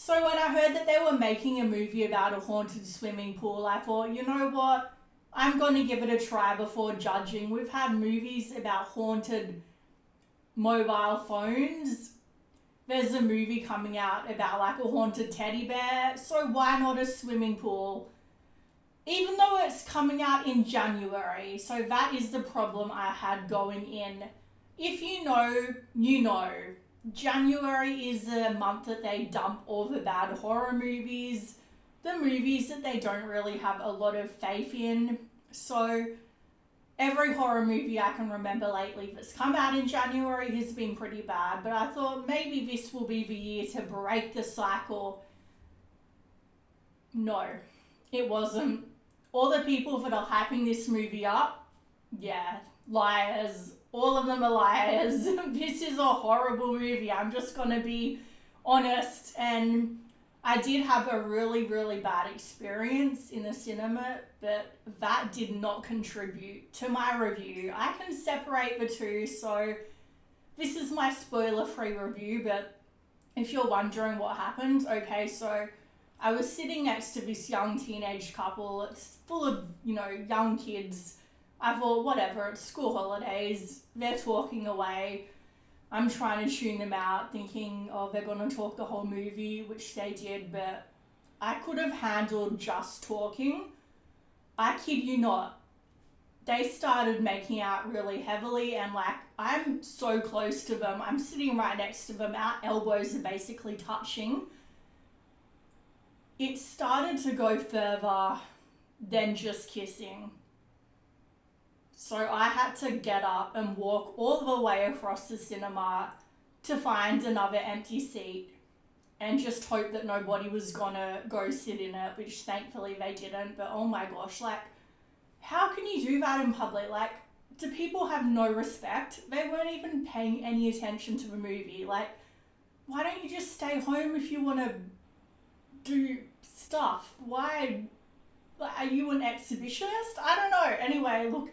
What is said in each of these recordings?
So when I heard that they were making a movie about a haunted swimming pool, I thought, you know what? I'm going to give it a try before judging. We've had movies about haunted mobile phones. There's a movie coming out about like a haunted teddy bear. So why not a swimming pool? Even though it's coming out in January. So that is the problem I had going in. If you know, you know. January is the month that they dump all the bad horror movies, the movies that they don't really have a lot of faith in. So every horror movie I can remember lately that's come out in January has been pretty bad, but I thought maybe this will be the year to break the cycle. No, it wasn't. All the people that are hyping this movie up, yeah, liars. All of them are liars. This is a horrible movie. I'm just going to be honest. And I did have a really, really bad experience in the cinema, but that did not contribute to my review. I can separate the two, so this is my spoiler-free review, but if you're wondering what happened, okay, so I was sitting next to this young teenage couple. It's full of, young kids. I thought, whatever, it's school holidays, they're talking away. I'm trying to tune them out, thinking, oh, they're going to talk the whole movie, which they did, but I could have handled just talking. I kid you not. They started making out really heavily, and I'm so close to them. I'm sitting right next to them. Our elbows are basically touching. It started to go further than just kissing. So I had to get up and walk all the way across the cinema to find another empty seat and just hope that nobody was gonna go sit in it, which thankfully they didn't. But oh my gosh, how can you do that in public? Do people have no respect? They weren't even paying any attention to the movie. Why don't you just stay home if you want to do stuff? Why? Are you an exhibitionist? I don't know. Anyway, look.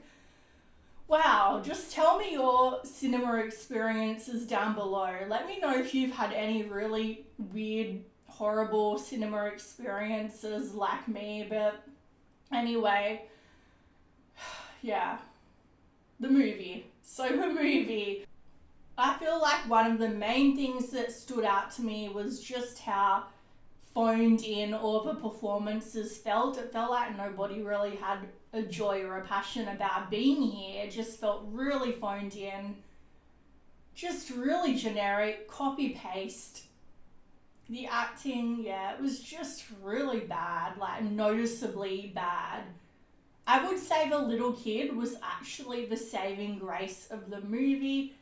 Wow, just tell me your cinema experiences down below. Let me know if you've had any really weird, horrible cinema experiences like me. But anyway, yeah, the movie. So the movie, I feel like one of the main things that stood out to me was just how phoned in all the performances felt. It felt like nobody really had a joy or a passion about being here. It just felt really phoned in, just really generic, copy paste. The acting, it was just really bad, noticeably bad. I would say the little kid was actually the saving grace of the movie.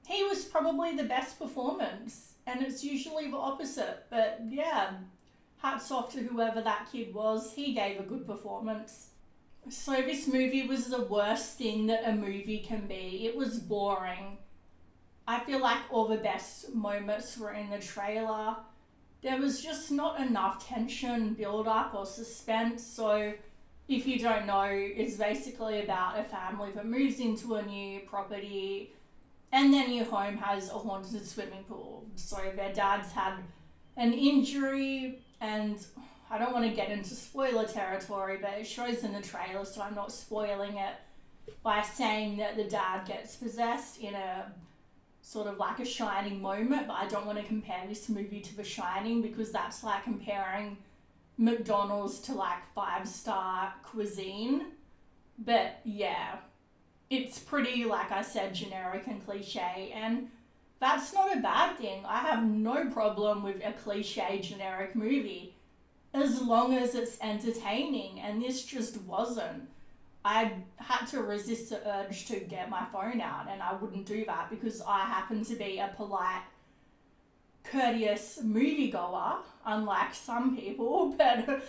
He was probably the best performance, and it's usually the opposite, but yeah, hats off to whoever that kid was. He gave a good performance. So this movie was the worst thing that a movie can be. It was boring. I feel like all the best moments were in the trailer. There was just not enough tension, build-up or suspense. So if you don't know, it's basically about a family that moves into a new property and their new home has a haunted swimming pool. So their dad's had an injury, and I don't want to get into spoiler territory, but it shows in the trailer, so I'm not spoiling it by saying that the dad gets possessed in a sort of like a Shining moment, but I don't want to compare this movie to The Shining because that's like comparing McDonald's to 5-star cuisine. But yeah, it's pretty, like I said, generic and cliche, and that's not a bad thing. I have no problem with a cliche generic movie as long as it's entertaining, and this just wasn't. I had to resist the urge to get my phone out, and I wouldn't do that because I happen to be a polite, courteous moviegoer, unlike some people, but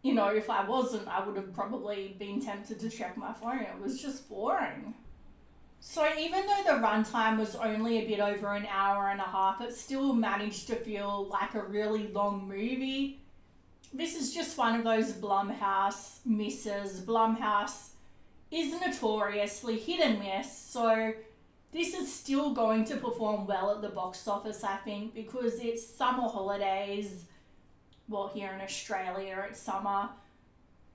if I wasn't, I would have probably been tempted to check my phone. It was just boring. So even though the runtime was only a bit over an hour and a half, it still managed to feel like a really long movie. This is just one of those Blumhouse misses. Blumhouse is notoriously hit and miss, so this is still going to perform well at the box office, I think, because it's summer holidays. well, here in Australia it's summer,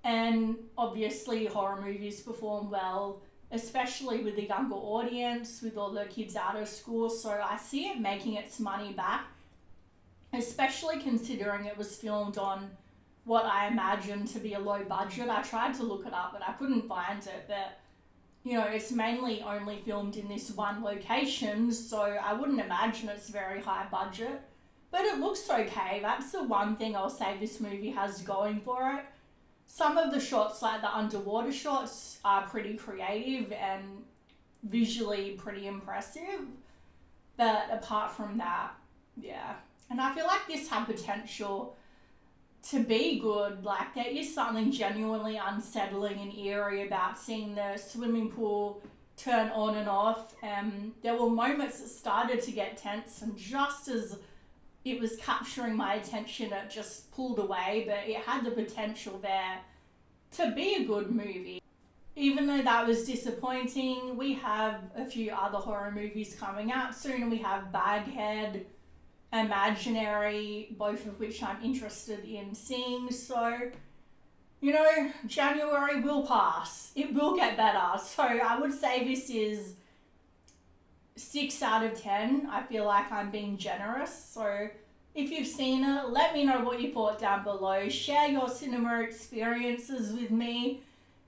and obviously horror movies perform well, especially with the younger audience, with all the kids out of school. So I see it making its money back, especially considering it was filmed on what I imagine to be a low budget. I tried to look it up, but I couldn't find it. But, you know, it's mainly only filmed in this one location, so I wouldn't imagine it's very high budget. But it looks okay. That's the one thing I'll say this movie has going for it. Some of the shots, like the underwater shots, are pretty creative and visually pretty impressive. But apart from that, yeah. And I feel like this had potential to be good. Like, there is something genuinely unsettling and eerie about seeing the swimming pool turn on and off. There were moments that started to get tense, and just as it was capturing my attention, it just pulled away, but it had the potential there to be a good movie. Even though that was disappointing, we have a few other horror movies coming out soon, and we have Baghead, Imaginary, both of which I'm interested in seeing. So, you know, January will pass. It will get better. So I would say this is 6 out of 10. I feel like I'm being generous. So if you've seen it, let me know what you thought down below. Share your cinema experiences with me.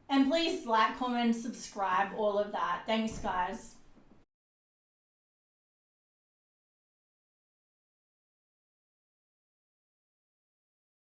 And please like, comment, subscribe, all of that. Thanks, guys.